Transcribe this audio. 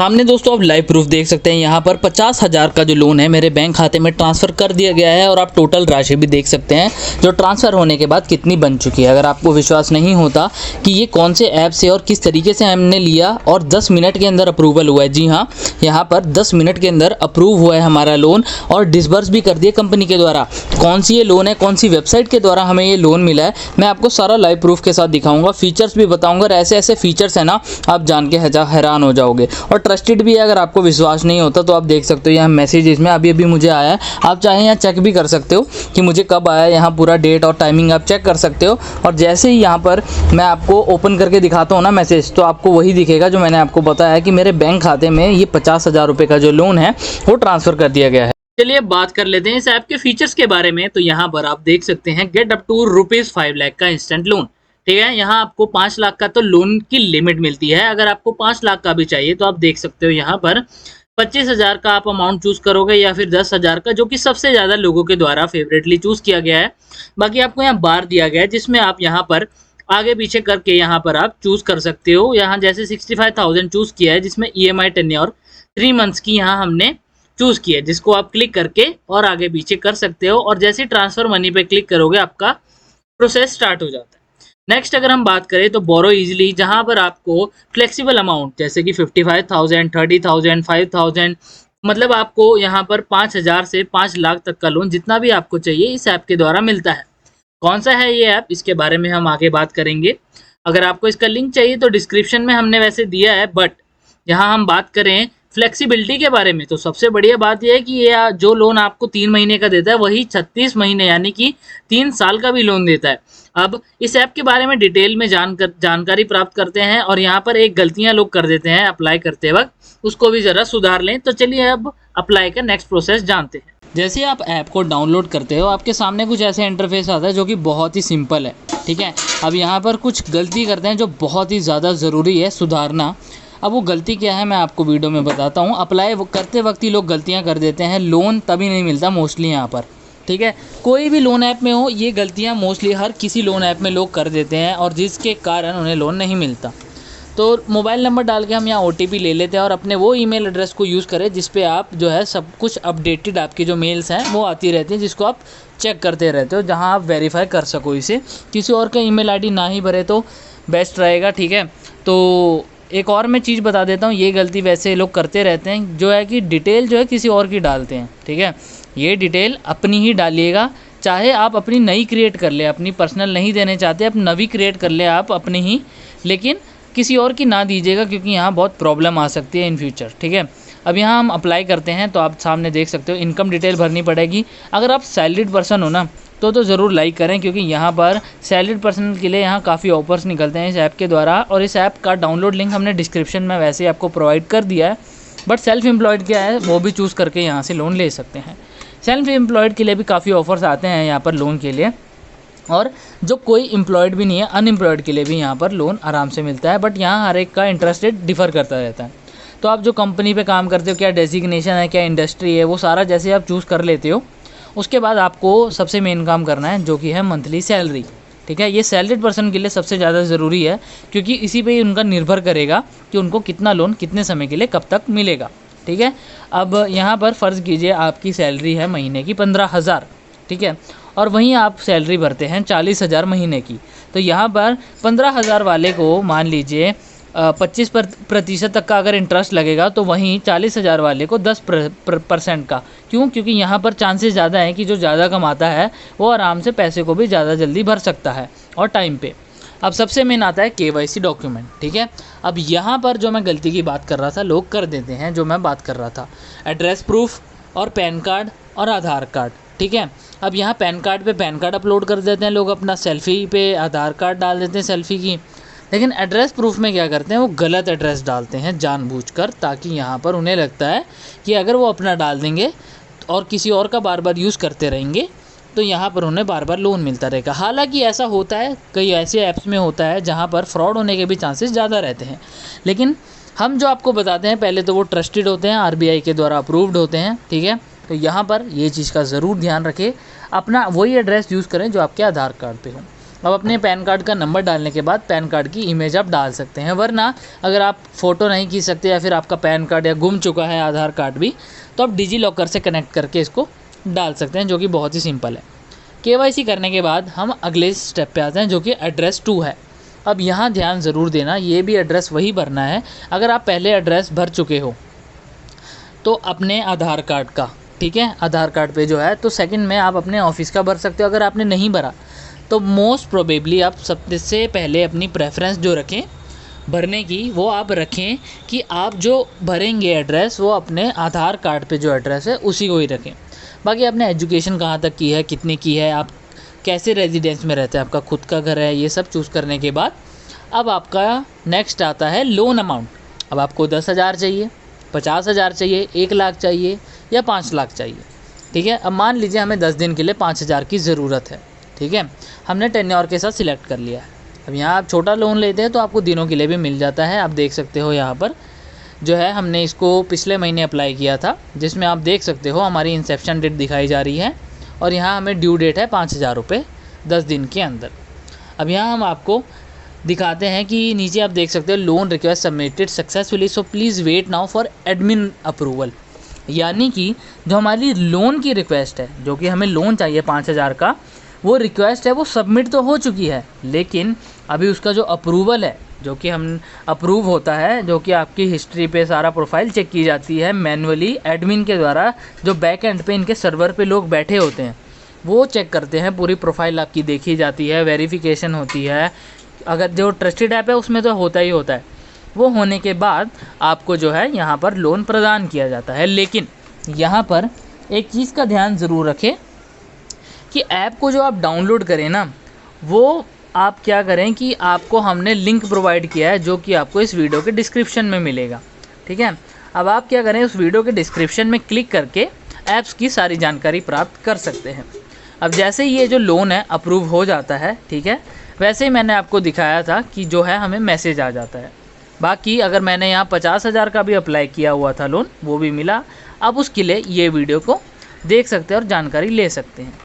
सामने दोस्तों आप लाइव प्रूफ देख सकते हैं। यहाँ पर 50,000 का जो लोन है मेरे बैंक खाते में ट्रांसफ़र कर दिया गया है और आप टोटल राशि भी देख सकते हैं जो ट्रांसफ़र होने के बाद कितनी बन चुकी है। अगर आपको विश्वास नहीं होता कि ये कौन से ऐप से और किस तरीके से हमने लिया और 10 मिनट के अंदर अप्रूवल हुआ है, जी हाँ, यहाँ पर 10 मिनट के अंदर अप्रूव हुआ है हमारा लोन और डिसबर्स भी कर दिया कंपनी के द्वारा। कौन सी ये लोन है, कौन सी वेबसाइट के द्वारा हमें ये लोन मिला है, मैं आपको सारा लाइव प्रूफ के साथ दिखाऊंगा, फीचर्स भी बताऊंगा और ऐसे ऐसे फीचर्स है ना आप जान के हैरान हो जाओगे। और ट्रस्टेड भी है, अगर आपको विश्वास नहीं होता तो आप देख सकते हो यहाँ मैसेज इसमें अभी मुझे आया है। आप चाहें यहाँ चेक भी कर सकते हो कि मुझे कब आया, यहाँ पूरा डेट और टाइमिंग आप चेक कर सकते हो। और जैसे ही यहाँ पर मैं आपको ओपन करके दिखाता हूँ ना मैसेज, तो आपको वही दिखेगा जो मैंने आपको बताया कि मेरे बैंक खाते में ये 50,000 रुपये का जो लोन है वो ट्रांसफ़र कर दिया गया है। चलिए अब बात कर लेते हैं इस ऐप के फीचर्स के बारे में। तो यहाँ पर आप देख सकते हैं गेट अप टू ₹5 लाख का इंस्टेंट लोन। ठीक है, यहाँ आपको 5 लाख का तो लोन की लिमिट मिलती है। अगर आपको 5 लाख का भी चाहिए तो आप देख सकते हो यहाँ पर 25,000 का आप अमाउंट चूज करोगे या फिर 10,000 का, जो कि सबसे ज्यादा लोगों के द्वारा फेवरेटली चूज किया गया है। बाकी आपको यहाँ बार दिया गया है जिसमें आप यहाँ पर आगे पीछे करके यहाँ पर आप चूज कर सकते हो। यहाँ जैसे 65,000 चूज किया है जिसमें EMI टेन्योर 3 मंथ्स की यहाँ हमने चूज किया है, जिसको आप क्लिक करके और आगे पीछे कर सकते हो। और जैसे ट्रांसफर मनी पे क्लिक करोगे आपका प्रोसेस स्टार्ट हो जाता है। नेक्स्ट अगर हम बात करें तो बोरो इजीली, जहां पर आपको फ्लेक्सिबल अमाउंट जैसे कि 55,000, 30,000, 5,000, मतलब आपको यहाँ पर 5,000 से 5 लाख तक का लोन जितना भी आपको चाहिए इस ऐप के द्वारा मिलता है। कौन सा है ये ऐप, इसके बारे में हम आगे बात करेंगे। अगर आपको इसका लिंक चाहिए तो डिस्क्रिप्शन में हमने वैसे दिया है, बट यहाँ हम बात करें फ्लेक्सिबिलिटी के बारे में तो सबसे बढ़िया बात यह है कि ये जो लोन आपको 3 महीने का देता है वही 36 महीने यानी कि 3 साल का भी लोन देता है। अब इस ऐप के बारे में डिटेल में जानकारी प्राप्त करते हैं और यहाँ पर एक गलतियां लोग कर देते हैं अप्लाई करते वक्त, उसको भी ज़रा सुधार लें। तो चलिए अब अप्लाई का नेक्स्ट प्रोसेस जानते हैं। जैसे आप ऐप को डाउनलोड करते हो आपके सामने कुछ ऐसे इंटरफेस आता है जो कि बहुत ही सिंपल है। ठीक है, अब यहाँ पर कुछ गलती करते हैं जो बहुत ही ज़्यादा ज़रूरी है सुधारना। अब वो गलती क्या है मैं आपको वीडियो में बताता हूँ। अप्लाई करते वक्त ही लोग गलतियाँ कर देते हैं, लोन तभी नहीं मिलता मोस्टली यहाँ पर। ठीक है, कोई भी लोन ऐप में हो ये गलतियाँ मोस्टली हर किसी लोन ऐप में लोग कर देते हैं और जिसके कारण उन्हें लोन नहीं मिलता। तो मोबाइल नंबर डाल के हम यहाँ OTP ले लेते हैं और अपने वो ईमेल एड्रेस को यूज़ करें जिस पे आप जो है सब कुछ अपडेटेड आपकी जो मेल्स हैं वो आती रहती हैं, जिसको आप चेक करते रहते हो, जहाँ आप वेरीफाई कर सको इसे। किसी और का ईमेल ID ना ही भरे तो बेस्ट रहेगा। ठीक है, तो एक और मैं चीज़ बता देता हूँ, ये गलती वैसे लोग करते रहते हैं जो है कि डिटेल जो है किसी और की डालते हैं। ठीक है, ये डिटेल अपनी ही डालिएगा, चाहे आप अपनी नई क्रिएट कर ले, अपनी पर्सनल नहीं देने चाहते आप नवी क्रिएट कर ले आप अपनी ही, लेकिन किसी और की ना दीजिएगा क्योंकि यहाँ बहुत प्रॉब्लम आ सकती है इन फ्यूचर। ठीक है, अब यहाँ हम अप्लाई करते हैं तो आप सामने देख सकते हो इनकम डिटेल भरनी पड़ेगी। अगर आप सैलरीड पर्सन हो ना तो ज़रूर लाइक करें क्योंकि यहाँ पर सैलरीड पर्सन के लिए यहाँ काफ़ी ऑफर्स निकलते हैं इस ऐप के द्वारा। और इस ऐप का डाउनलोड लिंक हमने डिस्क्रिप्शन में वैसे ही आपको प्रोवाइड कर दिया है। बट सेल्फ एम्प्लॉयड क्या है वो भी चूज़ करके यहाँ से लोन ले सकते हैं। सेल्फ एम्प्लॉयड के लिए भी काफ़ी ऑफर्स आते हैं यहाँ पर लोन के लिए, और जो कोई एम्प्लॉयड भी नहीं है अनएम्प्लॉयड के लिए भी यहाँ पर लोन आराम से मिलता है। बट यहाँ हर एक का इंटरेस्ट रेट डिफ़र करता रहता है। तो आप जो कंपनी पे काम करते हो, क्या डेजिग्नेशन है, क्या इंडस्ट्री है, वो सारा जैसे आप चूज़ कर लेते हो। उसके बाद आपको सबसे मेन काम करना है जो कि है मंथली सैलरी। ठीक है, ये सैलरीड पर्सन के लिए सबसे ज़्यादा ज़रूरी है क्योंकि इसी पे ही उनका निर्भर करेगा कि उनको कितना लोन कितने समय के लिए कब तक मिलेगा। ठीक है, अब यहाँ पर फ़र्ज़ कीजिए आपकी सैलरी है महीने की 15,000। ठीक है, और वहीं आप सैलरी भरते हैं 40,000 महीने की। तो यहाँ पर 15,000 वाले को मान लीजिए 25% तक का अगर इंटरेस्ट लगेगा तो वहीं 40,000 वाले को 10% का। क्यों? क्योंकि यहाँ पर चांसेस ज़्यादा हैं कि जो ज़्यादा कमाता है वो आराम से पैसे को भी ज़्यादा जल्दी भर सकता है और टाइम पे। अब सबसे मेन आता है KYC डॉक्यूमेंट। ठीक है, अब यहाँ पर जो मैं गलती की बात कर रहा था लोग कर देते हैं, जो मैं बात कर रहा था एड्रेस प्रूफ और पैन कार्ड और आधार कार्ड। ठीक है, अब यहाँ पैन कार्ड पे पैन कार्ड अपलोड कर देते हैं लोग, अपना सेल्फ़ी पे आधार कार्ड डाल देते हैं सेल्फ़ी की, लेकिन एड्रेस प्रूफ में क्या करते हैं वो गलत एड्रेस डालते हैं जानबूझकर, ताकि यहाँ पर उन्हें लगता है कि अगर वो अपना डाल देंगे और किसी और का बार बार यूज़ करते रहेंगे तो यहाँ पर उन्हें बार बार लोन मिलता रहेगा। हालांकि ऐसा होता है, कई ऐसे ऐप्स में होता है जहाँ पर फ्रॉड होने के भी चांसेस ज़्यादा रहते हैं, लेकिन हम जो आपको बताते हैं पहले तो वो ट्रस्टेड होते हैं, RBI के द्वारा अप्रूव्ड होते हैं। ठीक है, तो यहाँ पर ये चीज़ का ज़रूर ध्यान रखें, अपना वही एड्रेस यूज़ करें जो आपके आधार कार्ड पे हो। अब अपने पैन कार्ड का नंबर डालने के बाद पैन कार्ड की इमेज आप डाल सकते हैं, वरना अगर आप फ़ोटो नहीं खींच सकते या फिर आपका पैन कार्ड या गुम चुका है आधार कार्ड भी, तो आप डिजी लॉकर से कनेक्ट करके इसको डाल सकते हैं, जो कि बहुत ही सिंपल है। KYC करने के बाद हम अगले स्टेप पे आते हैं, जो कि एड्रेस 2 है। अब यहाँ ध्यान ज़रूर देना, ये भी एड्रेस वही भरना है। अगर आप पहले एड्रेस भर चुके हो तो अपने आधार कार्ड का, ठीक है, आधार कार्ड पे जो है, तो सेकंड में आप अपने ऑफिस का भर सकते हो। अगर आपने नहीं भरा तो मोस्ट प्रोबेबली आप सबसे पहले अपनी प्रेफरेंस जो रखें भरने की, वो आप रखें कि आप जो भरेंगे एड्रेस वो अपने आधार कार्ड पे जो एड्रेस है उसी को ही रखें। बाकी आपने एजुकेशन कहाँ तक की है, कितनी की है, आप कैसे रेजिडेंस में रहते हैं, आपका खुद का घर है, ये सब चूज़ करने के बाद अब आपका नेक्स्ट आता है लोन अमाउंट। अब आपको 10,000 चाहिए, 50,000 चाहिए, 1 लाख चाहिए या 5 लाख चाहिए, ठीक है। अब मान लीजिए हमें 10 दिन के लिए 5,000 की ज़रूरत है, ठीक है। हमने टेन्योर के साथ सिलेक्ट कर लिया है। अब यहाँ आप छोटा लोन लेते हैं तो आपको दिनों के लिए भी मिल जाता है। आप देख सकते हो यहाँ पर जो है, हमने इसको पिछले महीने अप्लाई किया था, जिसमें आप देख सकते हो हमारी इंसेप्शन डेट दिखाई जा रही है और यहाँ हमें ड्यू डेट है 5,000 रुपये 10 दिन के अंदर। अब यहाँ हम आपको दिखाते हैं कि नीचे आप देख सकते हो loan request submitted successfully, so please wait now for admin approval. यानी कि जो हमारी लोन की रिक्वेस्ट है, जो कि हमें लोन चाहिए 5,000 का, वो रिक्वेस्ट है वो सबमिट तो हो चुकी है, लेकिन अभी उसका जो अप्रूवल है, जो कि हम अप्रूव होता है, जो कि आपकी हिस्ट्री पे सारा प्रोफाइल चेक की जाती है मैन्युअली एडमिन के द्वारा, जो बैक एंड पे इनके सर्वर पे लोग बैठे होते हैं वो चेक करते हैं, पूरी प्रोफाइल आपकी देखी जाती है, वेरिफिकेशन होती है। अगर जो ट्रस्टेड ऐप है उसमें तो होता ही होता है। वो होने के बाद आपको जो है यहाँ पर लोन प्रदान किया जाता है। लेकिन यहाँ पर एक चीज़ का ध्यान ज़रूर रखें कि ऐप को जो आप डाउनलोड करें ना, वो आप क्या करें कि आपको हमने लिंक प्रोवाइड किया है, जो कि आपको इस वीडियो के डिस्क्रिप्शन में मिलेगा, ठीक है। अब आप क्या करें, उस वीडियो के डिस्क्रिप्शन में क्लिक करके ऐप्स की सारी जानकारी प्राप्त कर सकते हैं। अब जैसे ही ये जो लोन है अप्रूव हो जाता है, ठीक है, वैसे ही मैंने आपको दिखाया था कि जो है हमें मैसेज आ जाता है। बाकी अगर मैंने यहाँ 50,000 का भी अप्लाई किया हुआ था लोन, वो भी मिला। अब उसके लिए ये वीडियो को देख सकते हैं और जानकारी ले सकते हैं।